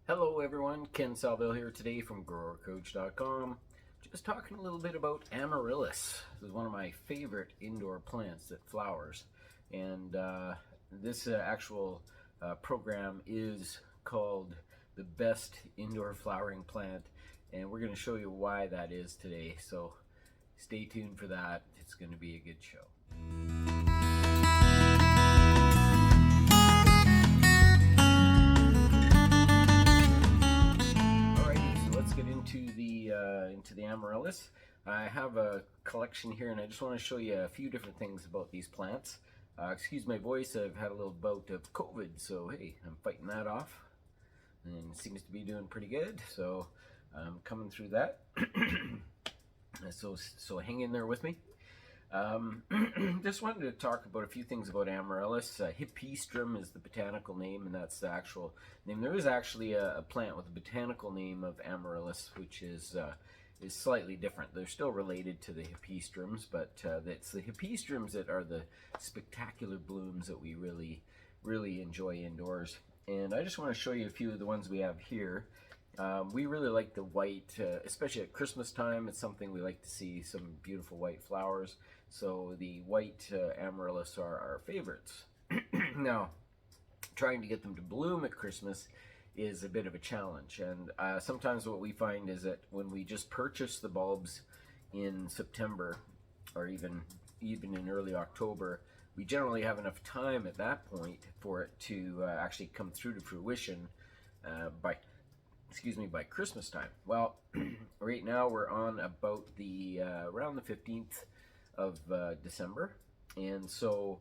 Hello everyone, Ken Salvail here today from growercoach.com. Just talking a little bit about Amaryllis. This is one of my favorite indoor plants that flowers. And this actual program is called the best indoor flowering plant. And we're going to show you why that is today. So stay tuned for that. It's going to be a good show. Into the Amaryllis. I have a collection here and I just want to show you a few different things about these plants. Excuse my voice, I've had a little bout of COVID, so hey, I'm fighting that off and it seems to be doing pretty good, so I'm coming through that. so hang in there with me. Just wanted to talk about a few things about Amaryllis. Hippeastrum is the botanical name, and that's the actual name. There is actually a plant with a botanical name of Amaryllis, which is slightly different. They're still related to the Hippeastrums, but it's the Hippeastrums that are the spectacular blooms that we really enjoy indoors. And I just want to show you a few of the ones we have here. We really like the white, especially at Christmas time. It's something we like to see, some beautiful white flowers. So the white Amaryllis are our favorites. Now, trying to get them to bloom at Christmas is a bit of a challenge. And sometimes what we find is that when we just purchase the bulbs in September or even in early October, we generally have enough time at that point for it to actually come through to fruition by Christmas time. Well, right now we're on about the around the 15th of December, and so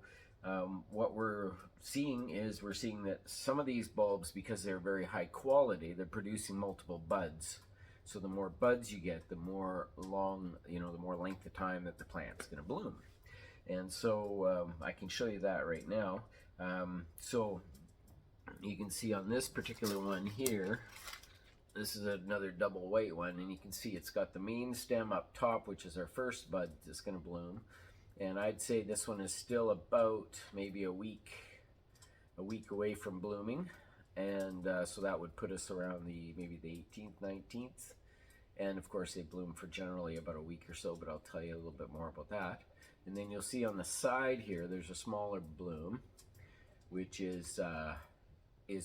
what we're seeing that some of these bulbs, because they're very high quality, they're producing multiple buds. So the more buds you get, the more the more length of time that the plant's going to bloom. And so I can show you that right now. So you can see on this particular one here, this is another double white one, and you can see it's got the main stem up top, which is our first bud that's going to bloom. And I'd say this one is still about maybe a week away from blooming. And so that would put us around maybe the 18th, 19th. And of course they bloom for generally about a week or so, but I'll tell you a little bit more about that. And then you'll see on the side here, there's a smaller bloom, which is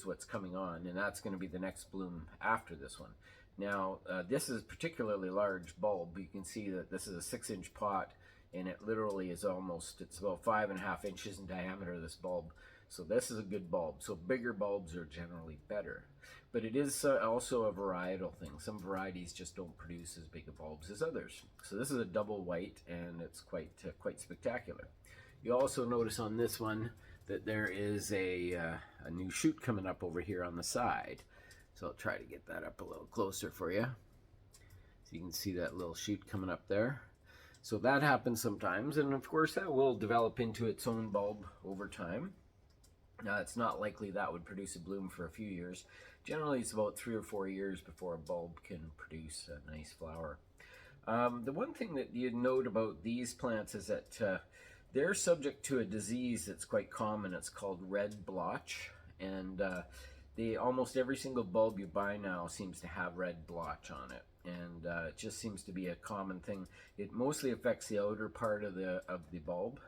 what's coming on, and that's going to be the next bloom after this one. Now, this is a particularly large bulb. You can see that this is a 6-inch pot, and it literally is it's about 5.5 inches in diameter, this bulb. So this is a good bulb. So bigger bulbs are generally better. But it is also a varietal thing. Some varieties just don't produce as big of bulbs as others. So this is a double white, and it's quite spectacular. You also notice on this one that there is a new shoot coming up over here on the side. So I'll try to get that up a little closer for you. So you can see that little shoot coming up there. So that happens sometimes, and of course that will develop into its own bulb over time. Now it's not likely that would produce a bloom for a few years. Generally it's about 3 or 4 years before a bulb can produce a nice flower. The one thing that you'd note about these plants is that they're subject to a disease that's quite common. It's called red blotch, and almost every single bulb you buy now seems to have red blotch on it, and it just seems to be a common thing. It mostly affects the outer part of the bulb,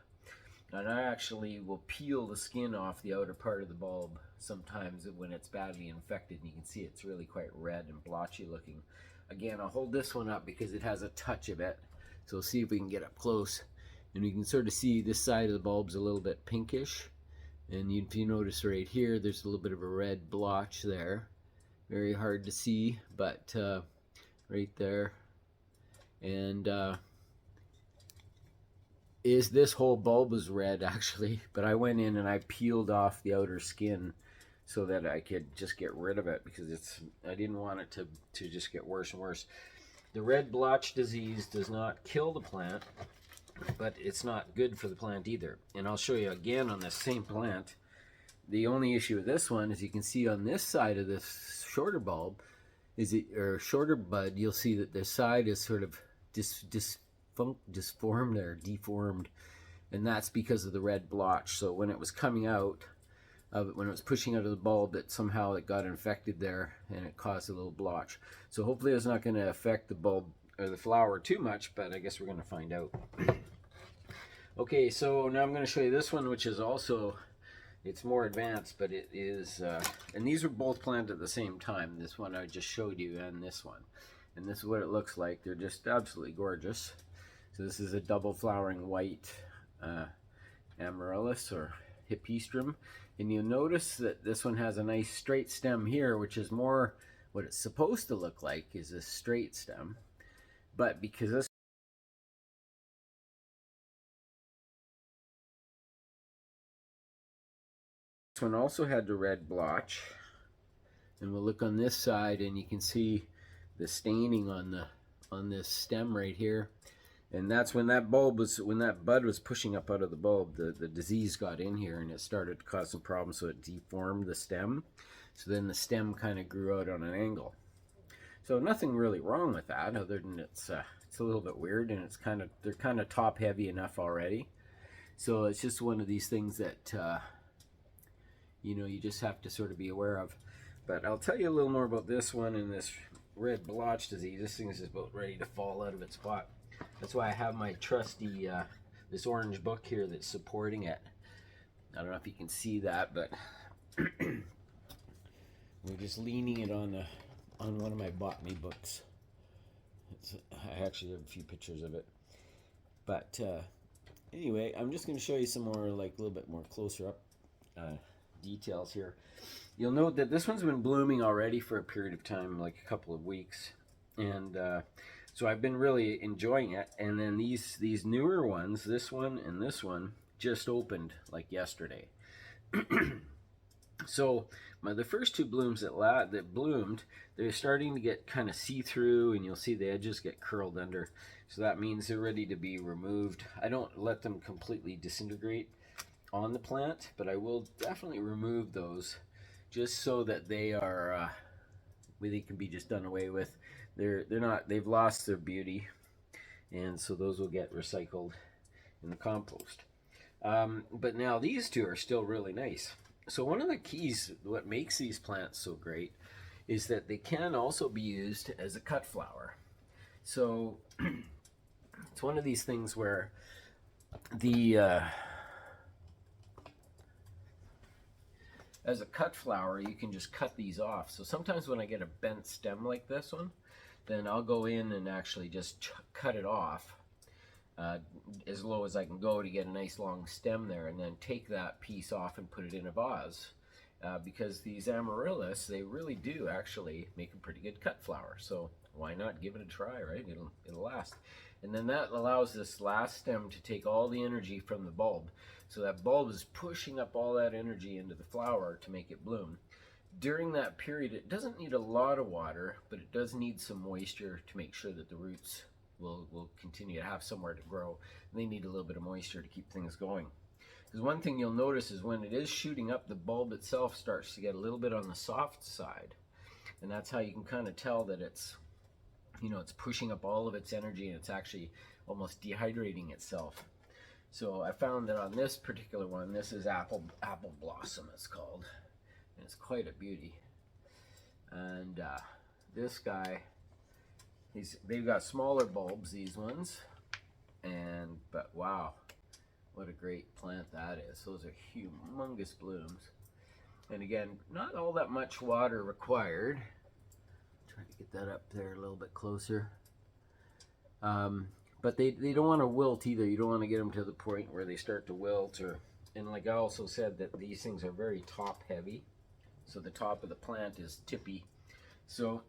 and I actually will peel the skin off the outer part of the bulb sometimes when it's badly infected, and you can see it's really quite red and blotchy looking. Again, I'll hold this one up because it has a touch of it, so we'll see if we can get up close. And you can sort of see this side of the bulb's a little bit pinkish. And if you notice right here, there's a little bit of a red blotch there. Very hard to see, but right there. And this whole bulb is red actually, but I went in and I peeled off the outer skin so that I could just get rid of it, because I didn't want it to just get worse and worse. The red blotch disease does not kill the plant, but it's not good for the plant either. And I'll show you again on this same plant. The only issue with this one is you can see on this side of this shorter bulb, shorter bud, you'll see that the side is sort of disformed or deformed, and that's because of the red blotch. So when it was coming out, when it was pushing out of the bulb, that somehow it got infected there and it caused a little blotch. So hopefully it's not going to affect the bulb or the flower too much, but I guess we're going to find out. Okay, so now I'm going to show you this one, which is also, it's more advanced, but it is, and these were both planted at the same time. This one I just showed you and this one. And this is what it looks like. They're just absolutely gorgeous. So this is a double flowering white Amaryllis or Hippeastrum. And you'll notice that this one has a nice straight stem here, which is more what it's supposed to look like, is a straight stem. But because this one also had the red blotch, and we'll look on this side and you can see the staining on this stem right here. And that's when that bud was pushing up out of the bulb, the disease got in here and it started to cause some problems, so it deformed the stem. So then the stem kind of grew out on an angle. So nothing really wrong with that, other than it's a little bit weird, and they're kind of top heavy enough already. So it's just one of these things that you know, you just have to sort of be aware of. But I'll tell you a little more about this one and this red blotch disease. This thing is just about ready to fall out of its pot. That's why I have my trusty, this orange book here that's supporting it. I don't know if you can see that, but we're just leaning it on one of my botany books. I actually have a few pictures of it. But anyway, I'm just going to show you some more, like a little bit more closer up details here. You'll note that this one's been blooming already for a period of time, like a couple of weeks. And so I've been really enjoying it. And then these newer ones, this one and this one, just opened like yesterday. So the first two blooms that bloomed, they're starting to get kind of see-through, and you'll see the edges get curled under. So that means they're ready to be removed. I don't let them completely disintegrate on the plant, but I will definitely remove those just so that they are they can be just done away with. They've lost their beauty, and so those will get recycled in the compost. But now these two are still really nice. So one of the keys, what makes these plants so great, is that they can also be used as a cut flower. So it's one of these things where as a cut flower, you can just cut these off. So sometimes when I get a bent stem like this one, then I'll go in and actually just cut it off as low as I can go to get a nice long stem there, and then take that piece off and put it in a vase. Because these Amaryllis, they really do actually make a pretty good cut flower. So why not give it a try, right? It'll last. And then that allows this last stem to take all the energy from the bulb. So that bulb is pushing up all that energy into the flower to make it bloom. During that period, it doesn't need a lot of water, but it does need some moisture to make sure that the roots will continue to have somewhere to grow. And they need a little bit of moisture to keep things going. Because one thing you'll notice is when it is shooting up, the bulb itself starts to get a little bit on the soft side. And that's how you can kind of tell that it's, you know, it's pushing up all of its energy and it's actually almost dehydrating itself. So I found that on this particular one, this is apple blossom it's called. And it's quite a beauty. And this guy, they've got smaller bulbs, these ones. But wow, what a great plant that is. Those are humongous blooms. And again, not all that much water required. Try to get that up there a little bit closer. But they don't want to wilt either. You don't want to get them to the point where they start to wilt. And like I also said, that these things are very top heavy. So the top of the plant is tippy. So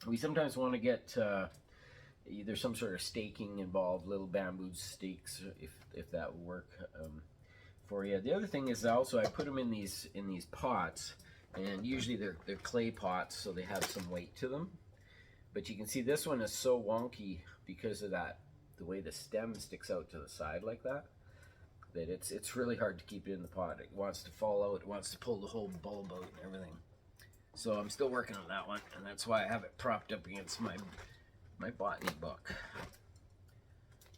we sometimes want to get either some sort of staking involved, little bamboo stakes, if that would work for you. The other thing is also I put them in these pots, and usually they're clay pots, so they have some weight to them. But you can see this one is so wonky because of the way the stem sticks out to the side like that, that it's really hard to keep it in the pot. It wants to fall out, it wants to pull the whole bulb out and everything. So I'm still working on that one, and that's why I have it propped up against my botany book.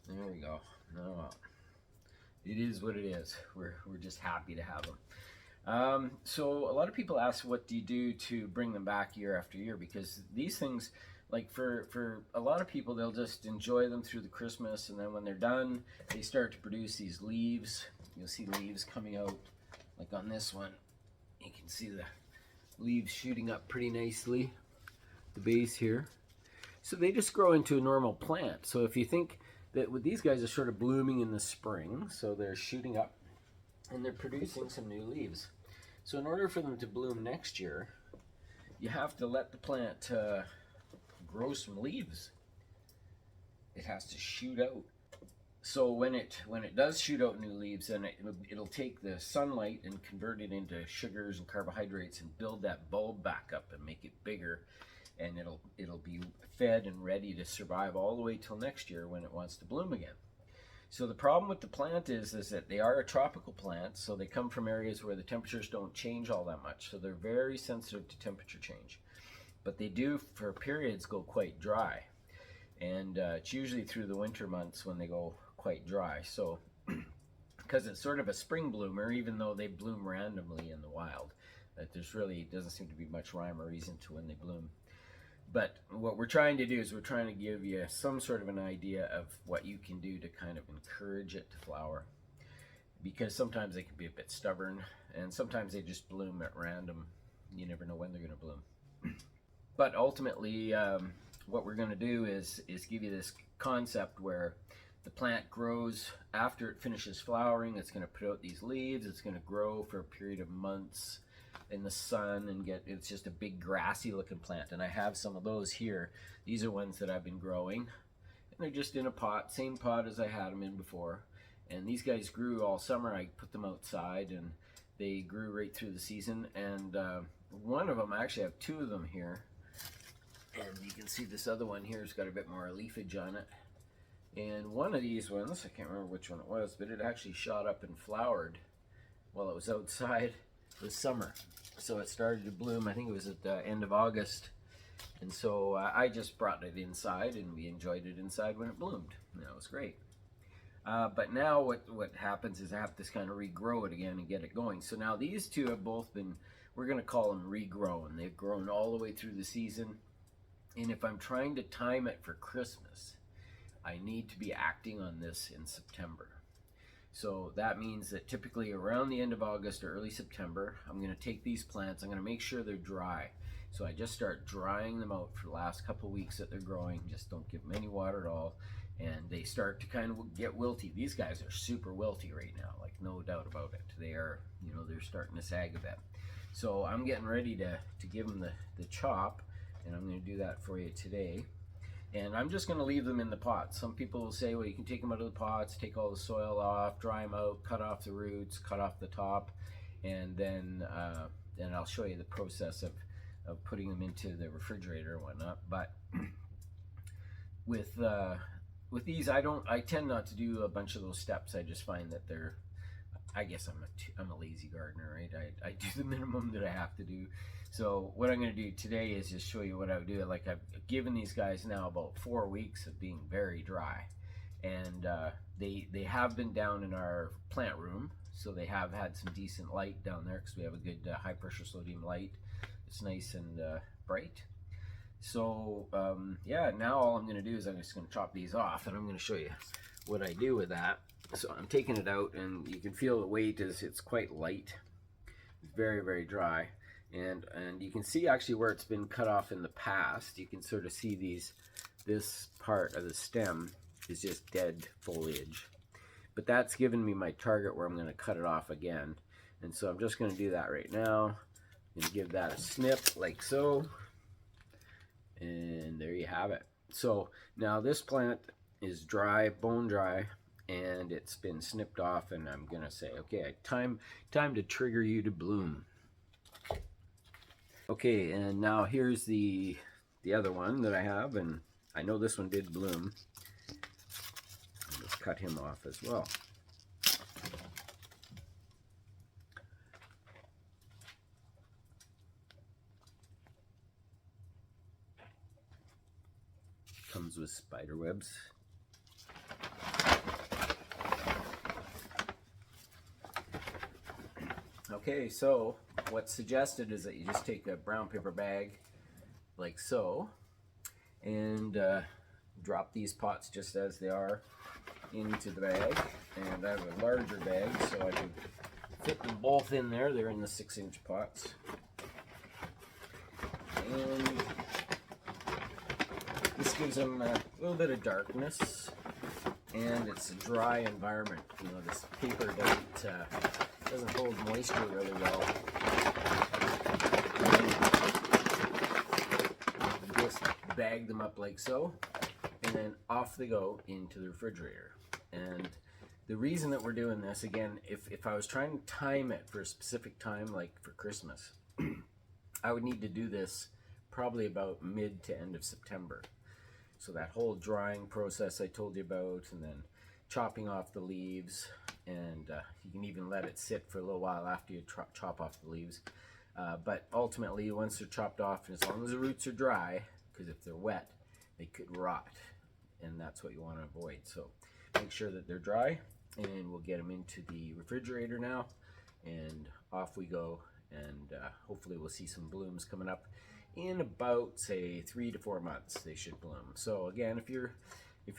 There we go. No, it is what it is. We're just happy to have them. So a lot of people ask, what do you do to bring them back year after year? Because these things, like for a lot of people, they'll just enjoy them through the Christmas, and then when they're done, they start to produce these leaves. You'll see leaves coming out, like on this one. You can see the leaves shooting up pretty nicely, the base here. So they just grow into a normal plant. So if you think that with these guys are sort of blooming in the spring, so they're shooting up and they're producing some new leaves. So in order for them to bloom next year, you have to let the plant grow some leaves. It has to shoot out. So when it does shoot out new leaves, then it'll take the sunlight and convert it into sugars and carbohydrates and build that bulb back up and make it bigger, and it'll be fed and ready to survive all the way till next year when it wants to bloom again. So the problem with the plant is that they are a tropical plant, so they come from areas where the temperatures don't change all that much, so they're very sensitive to temperature change. But they do, for periods, go quite dry, and it's usually through the winter months when they go quite dry. So because it's sort of a spring bloomer, even though they bloom randomly in the wild, that there's really doesn't seem to be much rhyme or reason to when they bloom. But what we're trying to do is we're trying to give you some sort of an idea of what you can do to kind of encourage it to flower, because sometimes they can be a bit stubborn, and sometimes they just bloom at random. You never know when they're going to bloom. But ultimately, what we're going to do is give you this concept where the plant grows after it finishes flowering. It's going to put out these leaves. It's going to grow for a period of months in the sun and it's just a big grassy looking plant. And I have some of those here. These are ones that I've been growing, and they're just in a pot, same pot as I had them in before. And these guys grew all summer. I put them outside and they grew right through the season. And one of them, I actually have two of them here, and you can see this other one here has got a bit more leafage on it. And one of these ones, I can't remember which one it was, but it actually shot up and flowered while it was outside this summer. So it started to bloom, I think it was at the end of August. And so I just brought it inside, and we enjoyed it inside when it bloomed. And that was great. But now what happens is I have to kind of regrow it again and get it going. So now these two have both been, we're going to call them regrown. They've grown all the way through the season. And if I'm trying to time it for Christmas, I need to be acting on this in September. So that means that typically around the end of August or early September, I'm going to take these plants, I'm going to make sure they're dry. So I just start drying them out for the last couple of weeks that they're growing. Just don't give them any water at all. And they start to kind of get wilty. These guys are super wilty right now, like no doubt about it. They are, they're starting to sag a bit. So I'm getting ready to give them the chop, and I'm going to do that for you today. And I'm just going to leave them in the pots. Some people will say, well, you can take them out of the pots, take all the soil off, dry them out, cut off the roots, cut off the top, and then I'll show you the process of putting them into the refrigerator and whatnot. But with these, I tend not to do a bunch of those steps. I just find that I guess I'm a lazy gardener, right? I do the minimum that I have to do. So what I'm going to do today is just show you what I would do. Like, I've given these guys now about 4 weeks of being very dry, and they have been down in our plant room, so they have had some decent light down there because we have a good high pressure sodium light. It's nice and bright. So yeah, now all I'm going to do is I'm just going to chop these off, and I'm going to show you what I do with that. So I'm taking it out, and you can feel the weight it's quite light. It's very, very dry. And you can see actually where it's been cut off in the past. You can sort of see this part of the stem is just dead foliage. But that's given me my target where I'm going to cut it off again. And so I'm just going to do that right now. I'm going to give that a snip like so. And there you have it. So now this plant is dry, bone dry, and it's been snipped off, and I'm going to say, okay, time to trigger you to bloom. Okay, and now here's the other one that I have, and I know this one did bloom. Let's cut him off as well. Comes with spider webs. Okay, so what's suggested is that you just take a brown paper bag like so and drop these pots just as they are into the bag. And I have a larger bag so I can fit them both in there. They're in the 6-inch pots. And this gives them a little bit of darkness, and it's a dry environment. You know, this paper doesn't hold moisture really well. Just bag them up like so, and then off they go into the refrigerator. And the reason that we're doing this, again, if I was trying to time it for a specific time, like for Christmas, I would need to do this probably about mid to end of September. So that whole drying process I told you about, and then chopping off the leaves, and you can even let it sit for a little while after you chop off the leaves. But ultimately, once they're chopped off, and as long as the roots are dry, because if they're wet, they could rot, and that's what you want to avoid. So make sure that they're dry, and we'll get them into the refrigerator now, and off we go. And hopefully we'll see some blooms coming up in about, say, 3 to 4 months. They should bloom. So again, if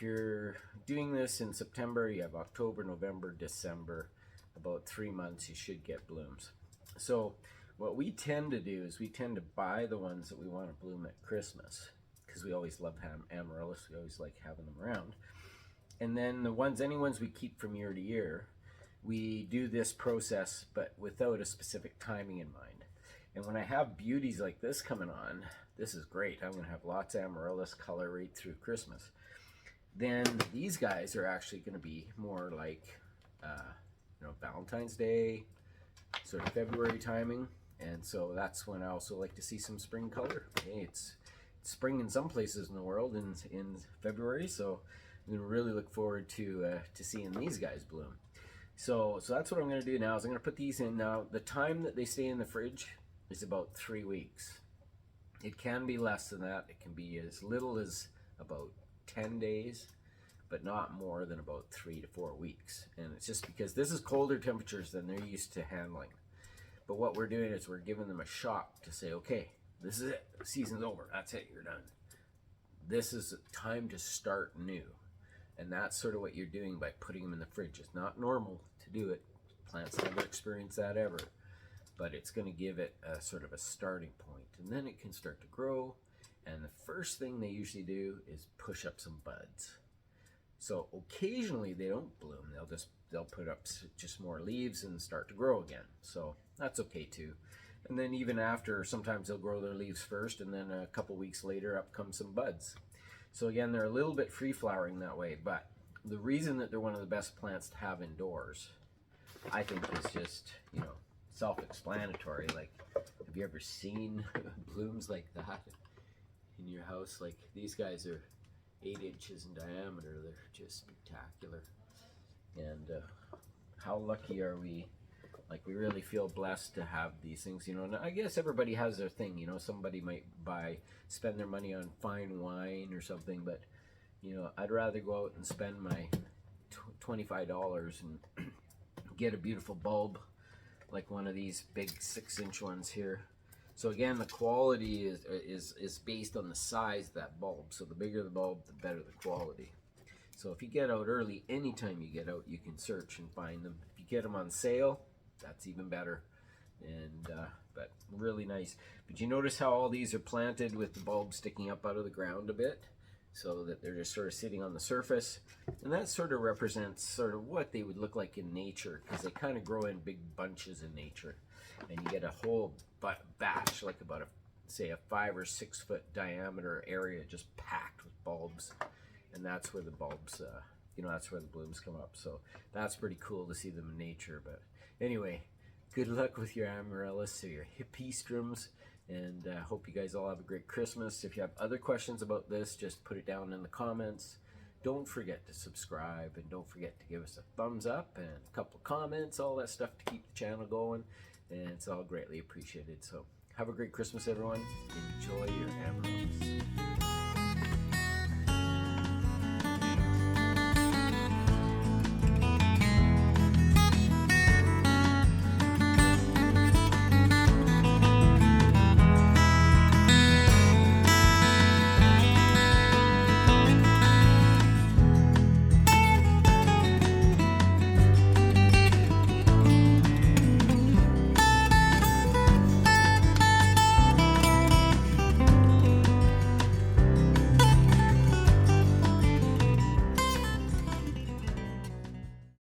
you're doing this in September, you have October, November, December, about 3 months you should get blooms. So what we tend to do is we tend to buy the ones that we want to bloom at Christmas, because we always love Amaryllis. We always like having them around. And then any ones we keep from year to year, we do this process, but without a specific timing in mind. And when I have beauties like this coming on, this is great. I'm gonna have lots of Amaryllis color right through Christmas. Then these guys are actually gonna be more like, Valentine's Day, sort of February timing. And so that's when I also like to see some spring color. Hey, it's spring in some places in the world in February, so I'm gonna really look forward to seeing these guys bloom. So that's what I'm going to do now. Is I'm going to put these in now. The time that they stay in the fridge is about 3 weeks. It can be less than that. It can be as little as about 10 days, but not more than about 3 to 4 weeks. And it's just because this is colder temperatures than they're used to handling. But what we're doing is we're giving them a shock to say, okay, this is it. The season's over. That's it. You're done. This is time to start new. And that's sort of what you're doing by putting them in the fridge. It's not normal to do it. Plants never experience that ever. But it's going to give it a sort of a starting point. And then it can start to grow. And the first thing they usually do is push up some buds. So occasionally they don't bloom. They'll put up just more leaves and start to grow again. So that's okay too. And then even after, sometimes they'll grow their leaves first, and then a couple weeks later up come some buds. So again, they're a little bit free flowering that way, but the reason that they're one of the best plants to have indoors, I think, is just, self-explanatory. Like, have you ever seen blooms like that in your house? Like, these guys are 8 inches in diameter. They're just spectacular. And how lucky are we? Like, we really feel blessed to have these things, And I guess everybody has their thing, Somebody might spend their money on fine wine or something, but, I'd rather go out and spend my $25 and get a beautiful bulb, like one of these big 6-inch ones here. So again, the quality is based on the size of that bulb. So the bigger the bulb, the better the quality. So if you get out early, anytime you get out, you can search and find them. If you get them on sale, that's even better. And but really nice. But you notice how all these are planted with the bulb sticking up out of the ground a bit, so that they're just sort of sitting on the surface. And that sort of represents sort of what they would look like in nature, because they kind of grow in big bunches in nature. And you get a whole batch, like about say a 5 or 6 foot diameter area just packed with bulbs. And that's where the bulbs, that's where the blooms come up. So that's pretty cool to see them in nature. But anyway, good luck with your Amaryllis or your Hippeastrums, and hope you guys all have a great Christmas. If you have other questions about this, just put it down in the comments. Don't forget to subscribe, and don't forget to give us a thumbs up and a couple comments, all that stuff to keep the channel going, and it's all greatly appreciated. So have a great Christmas, everyone. Enjoy your Amaryllis.